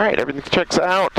Alright, everything checks out.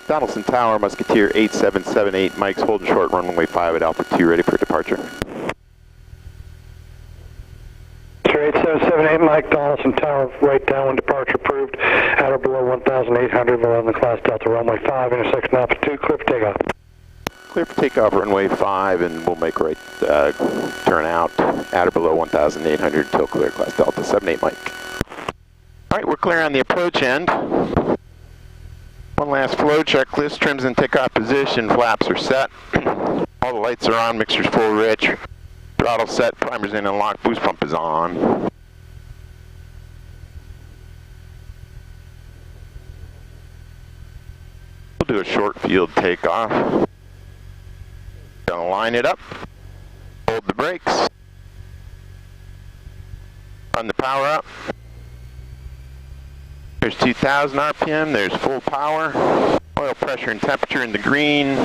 Donaldson Tower, Musketeer 8778, Mike's holding short, runway 5 at Alpha 2, ready for departure. 8778, Mike, Donaldson Tower, right downwind departure approved, at or below 1,800, we'll on the class Delta runway 5, intersection Alpha 2, clear for takeoff. Clear for takeoff, runway 5, and we'll make right turn out at or below 1,800 until clear, class Delta 78, Mike. Alright, we're clear on the approach end. One last flow checklist, trims in takeoff position, flaps are set. All the lights are on, mixture's full rich. Throttle set, primer's in and locked, boost pump is on. We'll do a short field takeoff. Gonna line it up, hold the brakes, run the power up. There's 2,000 RPM, there's full power, oil pressure and temperature in the green,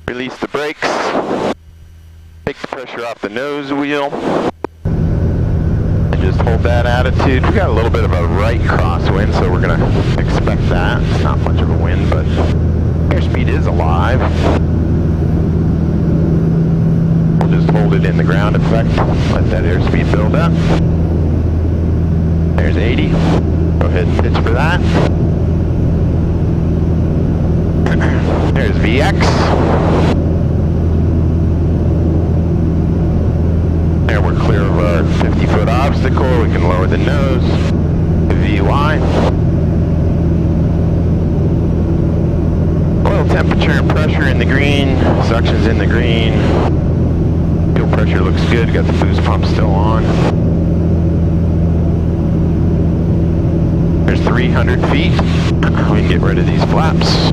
release the brakes, take the pressure off the nose wheel, and just hold that attitude. We got a little bit of a right crosswind, so we're going to expect that. It's not much of a wind, but airspeed is alive. We'll just hold it in the ground effect, let that airspeed build up. There's 80. Go ahead and pitch for that. There's VX. There we're clear of our 50-foot obstacle. We can lower the nose. The VY. Oil temperature and pressure in the green. Suction's in the green. Fuel pressure looks good. Got the boost pump still on. There's 300 feet. We can get rid of these flaps.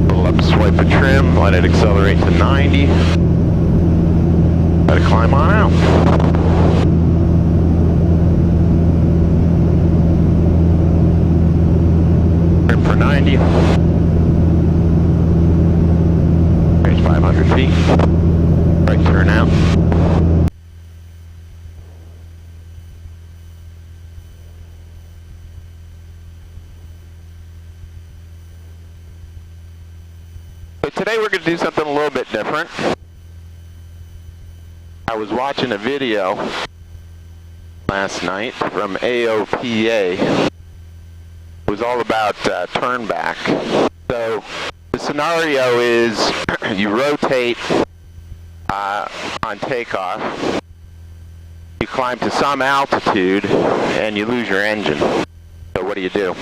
Pull up, swipe a trim, let it accelerate to 90. Gotta climb on out. Trim for 90. There's 500 feet. Right turn out. Today we're going to do something a little bit different. I was watching a video last night from AOPA. It was all about turn back. So the scenario is you rotate on takeoff, you climb to some altitude, and you lose your engine. So what do you do?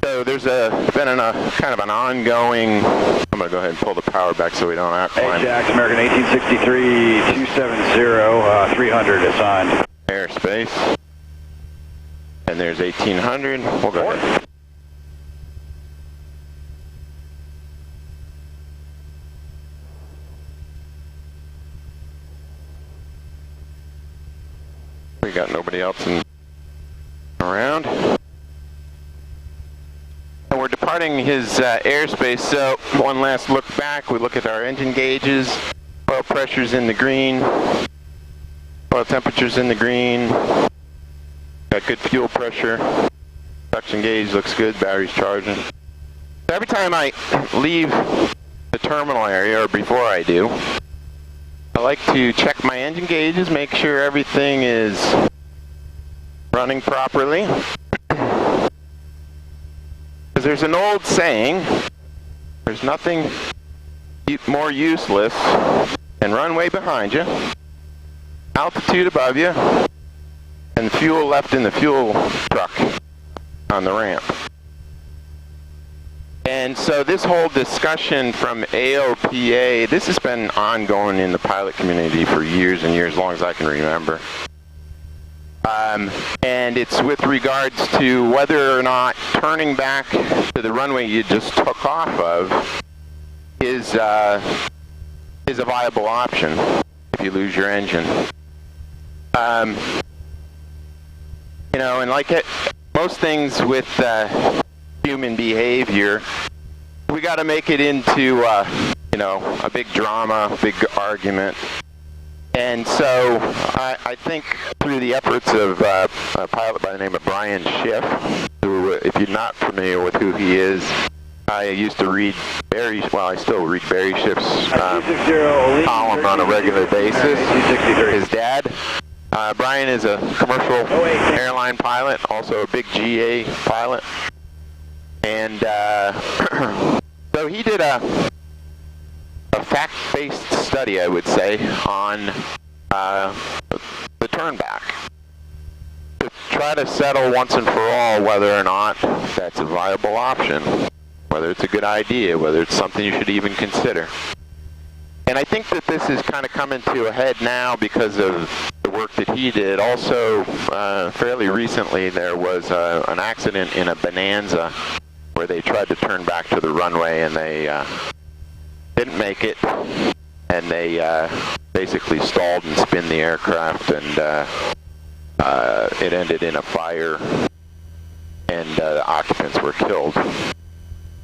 So there's been a kind of an ongoing. I'm gonna go ahead and pull the power back so we don't have to climb. Ajax American 1863 270 300 assigned. Airspace. And there's 1800. We'll go ahead. We got nobody else around. And we're departing his airspace, so one last look back. We look at our engine gauges. Oil pressure's in the green. Oil temperature's in the green. Got good fuel pressure. Suction gauge looks good. Battery's charging. So every time I leave the terminal area, or before I do, I like to check my engine gauges, make sure everything is running properly. Because there's an old saying, there's nothing more useless than runway behind you, altitude above you, and fuel left in the fuel truck on the ramp. And so this whole discussion from AOPA, this has been ongoing in the pilot community for years and years, as long as I can remember. And it's with regards to whether or not turning back to the runway you just took off of is a viable option if you lose your engine. You know, and like most things with human behavior, we got to make it into, you know, a big drama, big argument. And so I think through the efforts of a pilot by the name of Brian Schiff, who, if you're not familiar with who he is, I used to read Barry, well, I still read Barry Schiff's column on a regular basis. His dad, Brian, is a commercial airline pilot, also a big GA pilot. And so he did a fact-based study, I would say, on the turn back, to try to settle once and for all whether or not that's a viable option, whether it's a good idea, whether it's something you should even consider. And I think that this is kind of coming to a head now because of the work that he did. Also, fairly recently, there was an accident in a Bonanza where they tried to turn back to the runway and they didn't make it, and they basically stalled and spun the aircraft, and it ended in a fire, and the occupants were killed.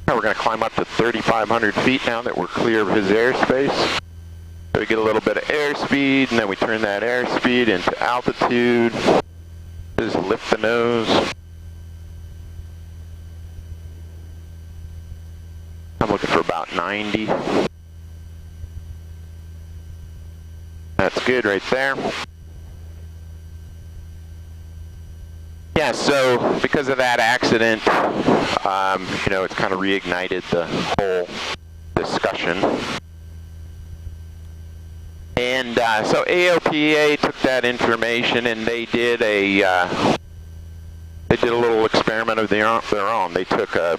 Now we're going to climb up to 3,500 feet now that we're clear of his airspace. So we get a little bit of airspeed, and then we turn that airspeed into altitude. Just lift the nose. I'm looking for about 90. That's good right there. Yeah, so because of that accident, you know, it's kind of reignited the whole discussion. And so AOPA took that information and they did a little experiment of their own. They took a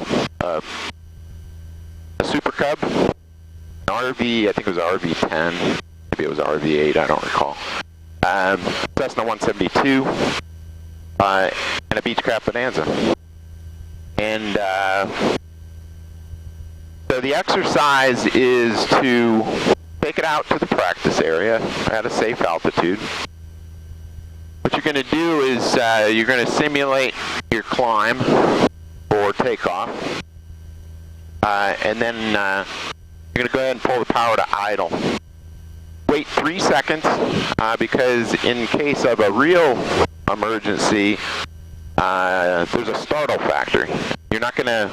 Super Cub, an RV, I think it was RV-10, maybe it was RV-8, I don't recall. Cessna 172, and a Beechcraft Bonanza. And so the exercise is to take it out to the practice area at a safe altitude. What you're going to do is you're going to simulate your climb for takeoff. And then you're going to go ahead and pull the power to idle. Wait 3 seconds because in case of a real emergency, there's a startle factor. You're not going to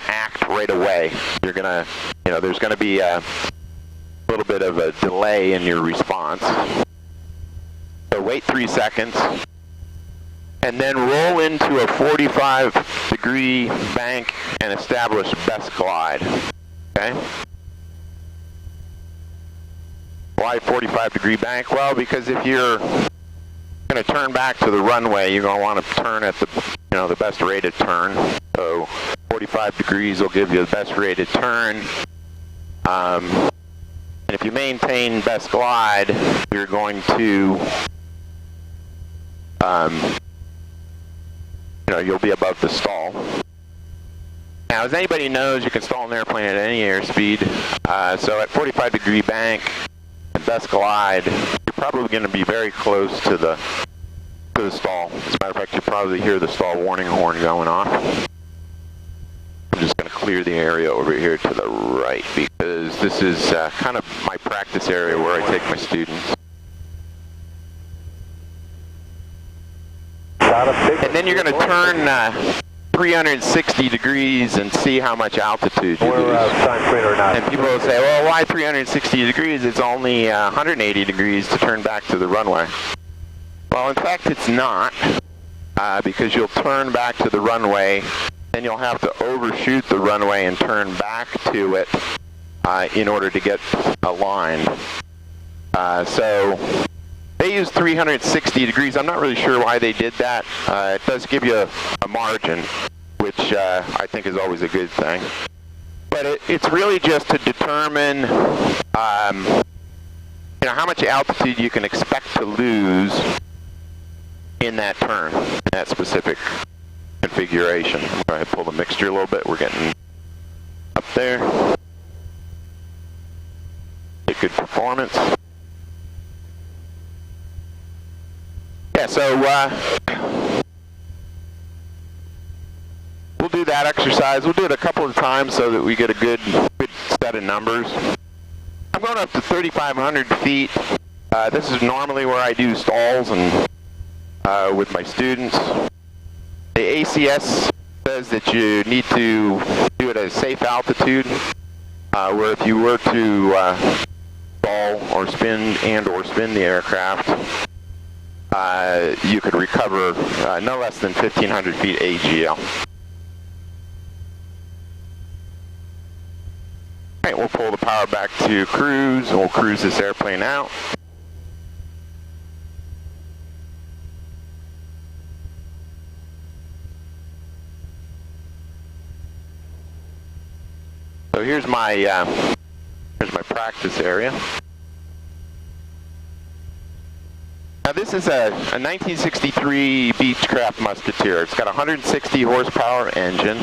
act right away. You're going to, you know, there's going to be a little bit of a delay in your response. So wait 3 seconds. And then roll into a 45-degree bank and establish best glide. Okay? Why 45-degree bank? Well, because if you're going to turn back to the runway, you're going to want to turn at the, you know, the best rated turn. So 45 degrees will give you the best rated turn. And if you maintain best glide, you're going to you know, you'll be above the stall. Now, as anybody knows, you can stall an airplane at any airspeed. So at 45-degree bank and best glide, you're probably going to be very close to the stall. As a matter of fact, you probably hear the stall warning horn going off. I'm just going to clear the area over here to the right because this is kind of my practice area where I take my students. And then you're going to turn 360 degrees and see how much altitude you lose. And people will say, well, why 360 degrees? It's only 180 degrees to turn back to the runway. Well, in fact, it's not, because you'll turn back to the runway, and you'll have to overshoot the runway and turn back to it in order to get aligned. So they use 360 degrees. I'm not really sure why they did that. It does give you a margin, which I think is always a good thing. But it's really just to determine you know, how much altitude you can expect to lose in that turn, in that specific configuration. I'm going to pull the mixture a little bit. We're getting up there. Get good performance. Yeah, so that exercise. We'll do it a couple of times so that we get a good set of numbers. I'm going up to 3,500 feet. This is normally where I do stalls and with my students. The ACS says that you need to do it at a safe altitude, where if you were to stall or spin the aircraft, you could recover no less than 1,500 feet AGL. All right, we'll pull the power back to cruise, and we'll cruise this airplane out. So here's my practice area. Now this is a 1963 Beechcraft Musketeer. It's got a 160 horsepower engine.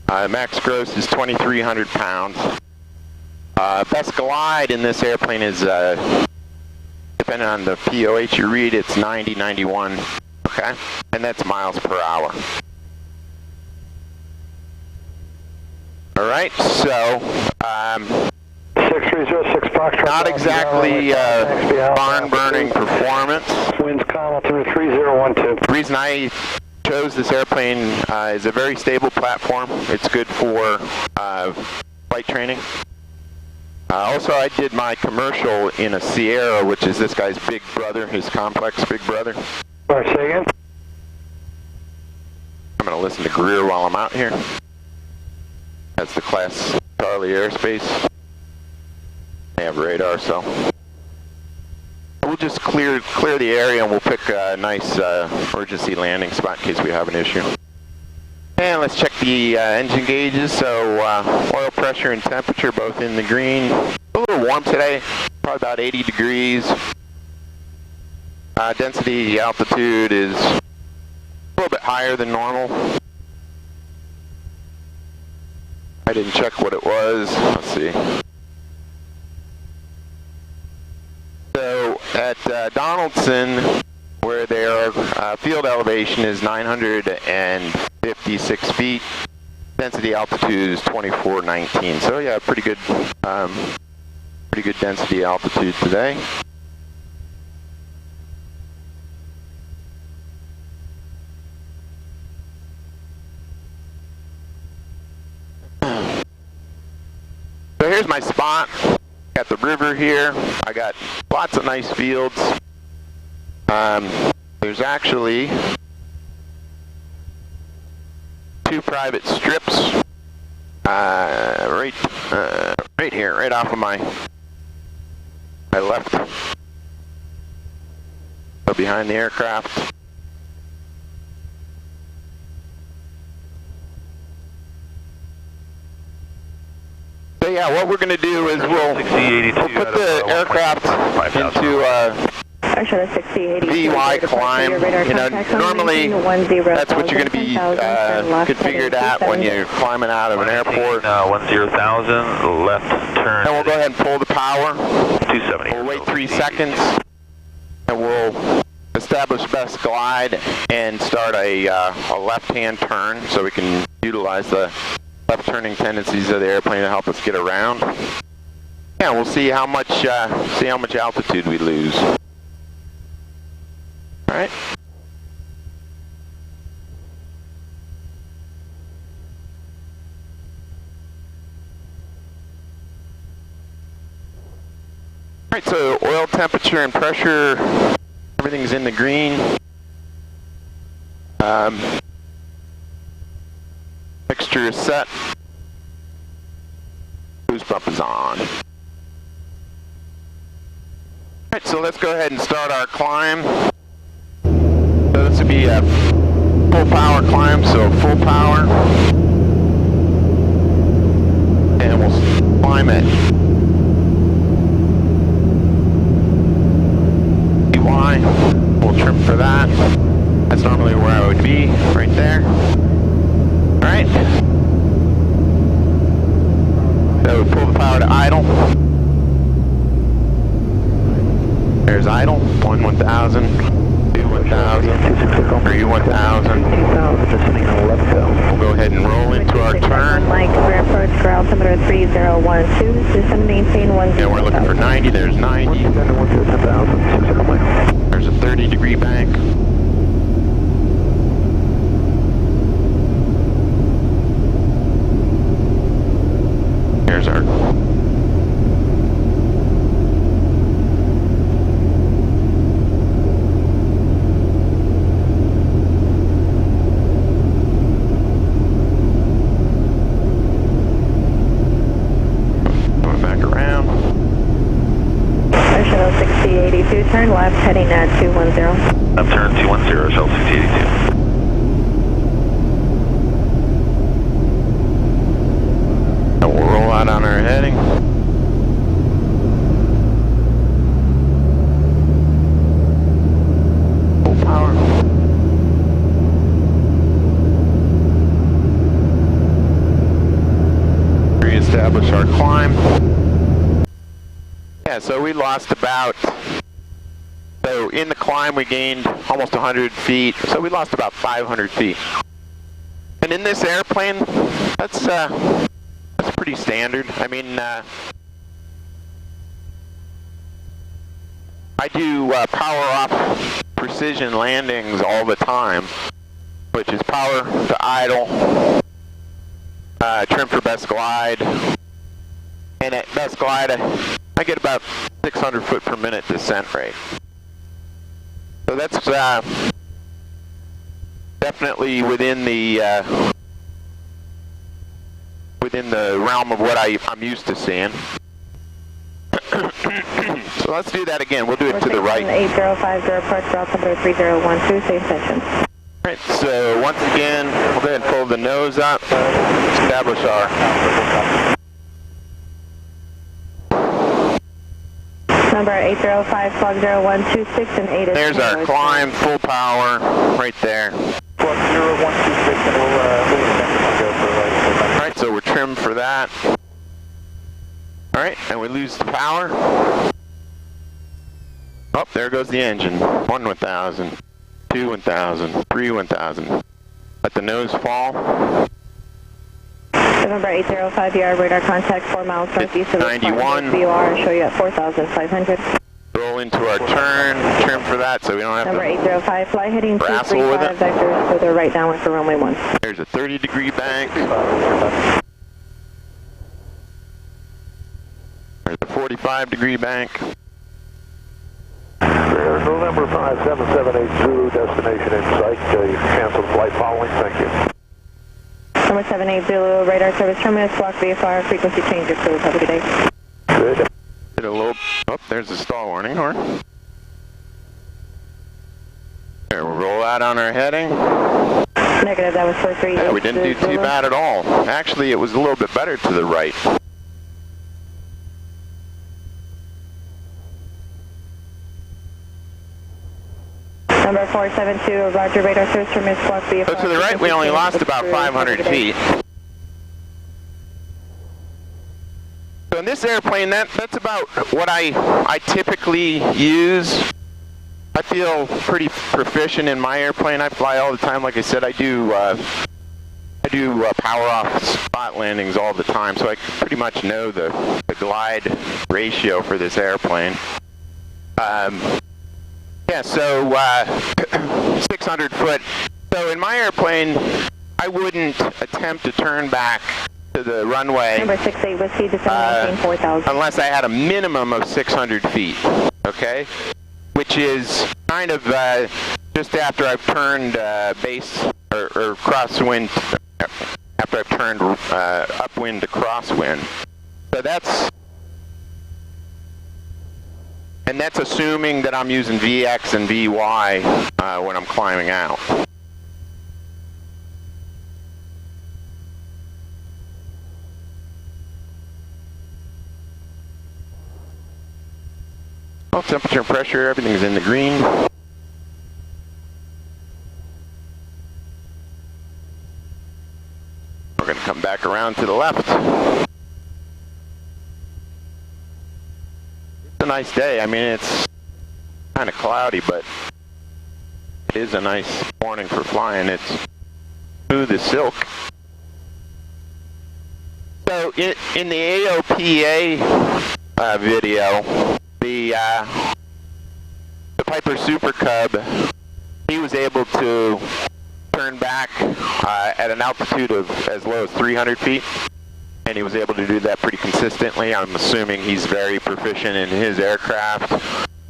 Max gross is 2,300 pounds. Best glide in this airplane is, depending on the POH you read, it's 90, 91, okay? And that's miles per hour. All right, so 6306 Foxtrot. not exactly barn-burning performance. Winds calm through 3012. The reason I chose this airplane is a very stable platform. It's good for flight training. Also, I did my commercial in a Sierra, which is this guy's big brother, his complex big brother. All right, say again. I'm going to listen to Greer while I'm out here. That's the Class Charlie airspace. They have radar, so we'll just clear the area, and we'll pick a nice emergency landing spot in case we have an issue. And let's check the engine gauges. So oil pressure and temperature both in the green. A little warm today, probably about 80 degrees. Density altitude is a little bit higher than normal. I didn't check what it was. Let's see. So at Donaldson, where their field elevation is 956 feet, density altitude is 2419. So yeah, pretty good density altitude today. So here's my spot. Got the river here. I got lots of nice fields. There's actually 2 private strips right here, right off of my left, so behind the aircraft. So yeah, what we're going to do is we'll put the aircraft into VY climb. You know, normally that's what you're going to be configured at when you're climbing out of an airport. 10,000, left turn. And we'll go ahead and pull the power. 270. We'll wait 3 seconds, and we'll establish best glide and start a left-hand turn so we can utilize the left turning tendencies of the airplane to help us get around. Yeah, we'll see how much altitude we lose. All right. All right, so oil temperature and pressure, everything's in the green. Mixture is set. Boost pump is on. Alright, so let's go ahead and start our climb. So this would be a full power climb, so full power. And we'll climb it. VY. We'll trim for that. That's normally where I would be, right there. Alright. So we pull the power to idle. There's idle. 1,000. 2 1000, 31,000. We'll go ahead and roll into our turn. Mike, rear approach, ground altimeter 3012, system maintain 10. And we're looking for 90, there's 90. There's a 30-degree bank. There's our going back around. Shuttle 6082, turn left, heading at 210. Left turn 210, shuttle 6082. And we'll roll out on our heading. Full power. Reestablish our climb. Yeah, so we lost about, so in the climb we gained almost 100 feet, so we lost about 500 feet. And in this airplane, that's pretty standard. I mean, I do power off precision landings all the time, which is power to idle, trim for best glide, and at best glide I get about 600 foot per minute descent rate. So that's definitely within the realm of what I'm used to seeing. So let's do that again. We'll do it to the right. 8050, approach, ground altimeter 3012, same section. Alright, so once again, we'll go ahead and pull the nose up, establish our Number 805, flag 0126 and 8 is... There's our climb, full power, right there. Flag 0126 and we'll go for right. Alright, so we're trimmed for that. Alright, and we lose the power. Oh, there goes the engine. 1 1000, 2 1000, 3 1000. Let the nose fall. November 805, you are radar contact 4 miles northeast of 91. VOR, show you at 4,500. Roll into our turn, trim for that so we don't have Number to 805, fly heading wrestle with 235, it. vectors further right downwind for runway 1. There's a 30-degree bank. There's a 45-degree bank. November 57780, Zulu, destination in sight. You can cancel the flight following. Thank you. Number 78 Zulu, radar service terminus, block VFR, frequency change approved. Have a good day. Good. Hit a little, oh, there's the stall warning horn. There, we'll roll out on our heading. Negative, that was 43. Yeah, we didn't do too bad at all. Actually, it was a little bit better to the right. Number 472, Roger, radar service terminus, block VFR. So to the right, we only lost about 500 feet. So in this airplane, that's about what I typically use. I feel pretty proficient in my airplane. I fly all the time. Like I said, I do power off spot landings all the time, so I pretty much know the glide ratio for this airplane. Yeah, so 600 foot. So in my airplane, I wouldn't attempt to turn back to the runway. Number 68 Whiskey, descend 4,000. Unless I had a minimum of 600 feet, okay? Which is kind of just after I've turned base or crosswind, after I've turned upwind to crosswind. So that's assuming that I'm using VX and VY when I'm climbing out. Well, temperature and pressure, everything's in the green. We're going to come back around to the left. It's a nice day. I mean, it's kind of cloudy, but It is a nice morning for flying. It's smooth as silk. So in the AOPA video, the Piper Super Cub, he was able to turn back at an altitude of as low as 300 feet, and he was able to do that pretty consistently. I'm assuming he's very proficient in his aircraft.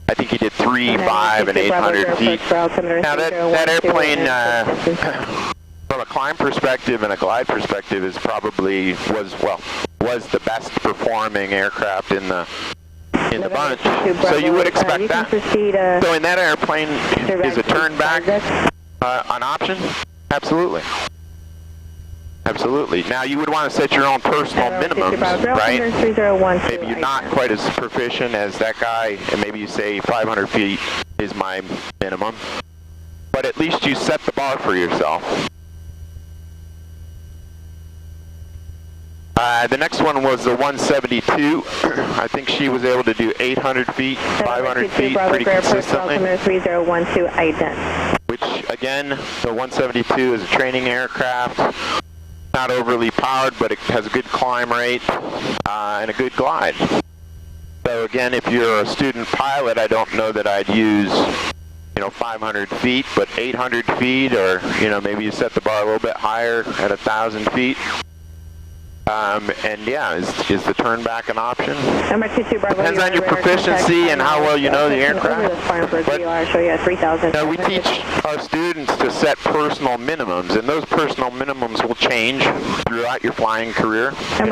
I think he did 3, 5, and 800 feet. Now that airplane, from a climb perspective and a glide perspective, is probably was the best performing aircraft in the bunch. So you would expect that. So in that airplane, is a turn back an option? Absolutely. Absolutely. Now you would want to set your own personal minimums, right? Maybe you're not quite as proficient as that guy, and maybe you say 500 feet is my minimum. But at least you set the bar for yourself. The next one was the 172. I think she was able to do 800 feet, 500 feet pretty consistently. 3012 ident. Which, again, the 172 is a training aircraft. Not overly powered, but it has a good climb rate and a good glide. So again, if you're a student pilot, I don't know that I'd use 500 feet, but 800 feet, or maybe you set the bar a little bit higher at 1,000 feet. And yeah, is the turn back an option? Depends on your proficiency and how well you know the aircraft. But, we teach our students to set personal minimums, and those personal minimums will change throughout your flying career. The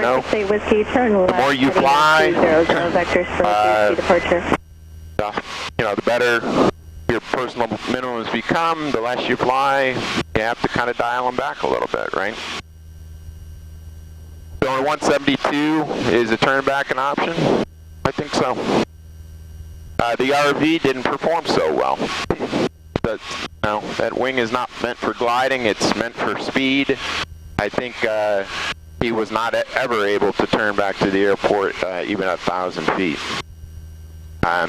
more you fly, the better your personal minimums become. The less you fly, you have to kind of dial them back a little bit, right? So on 172, is a turn back an option? I think so. The RV didn't perform so well. That wing is not meant for gliding, it's meant for speed. I think he was not ever able to turn back to the airport even at 1,000 feet.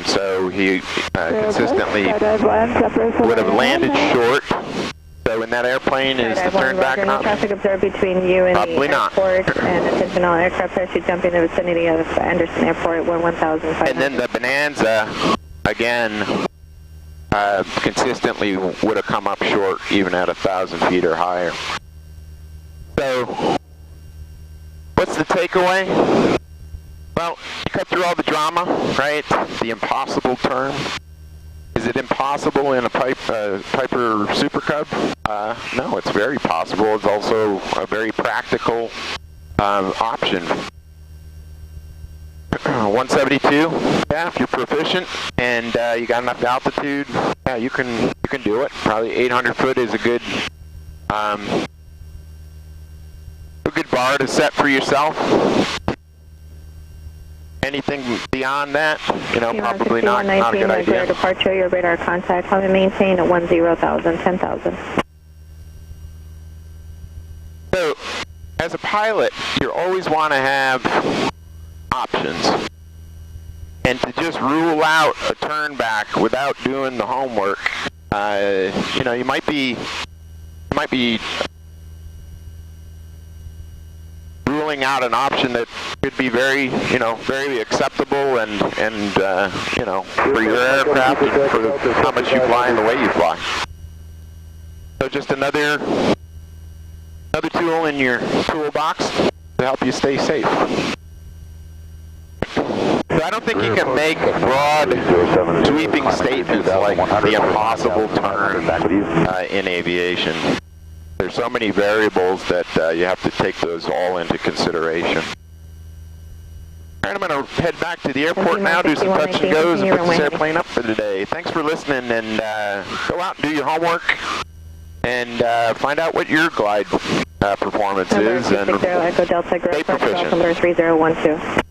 So he consistently would have landed short. So in that airplane, is the turn back an option? Traffic observed between you and Probably the airport, and attention all aircraft parachute jumping in the vicinity of Anderson Airport, 1,500. And then the Bonanza, again, consistently would have come up short even at 1,000 feet or higher. So, what's the takeaway? Well, you cut through all the drama, right? The impossible term. Is it impossible in a Piper Super Cub? No, it's very possible. It's also a very practical option. 172, yeah, if you're proficient and you got enough altitude, yeah, you can do it. Probably 800 foot is a good bar to set for yourself. Anything beyond that, probably not a good idea. Departure, your radar contact, have it maintained at 10,000, 10,000. So, as a pilot, you always want to have options. And to just rule out a turn back without doing the homework, you might be ruling out an option that could be very acceptable and for your aircraft and for how much you fly and the way you fly. So just another tool in your toolbox to help you stay safe. So I don't think you can make broad, sweeping statements like the impossible turn in aviation. There's so many variables that you have to take those all into consideration. All right, I'm going to head back to the airport now, do some touch and goes, and put this airplane up for today. Thanks for listening, and go out and do your homework, and find out what your glide performance is, and stay proficient. Number 3012.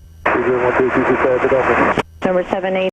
Number 78.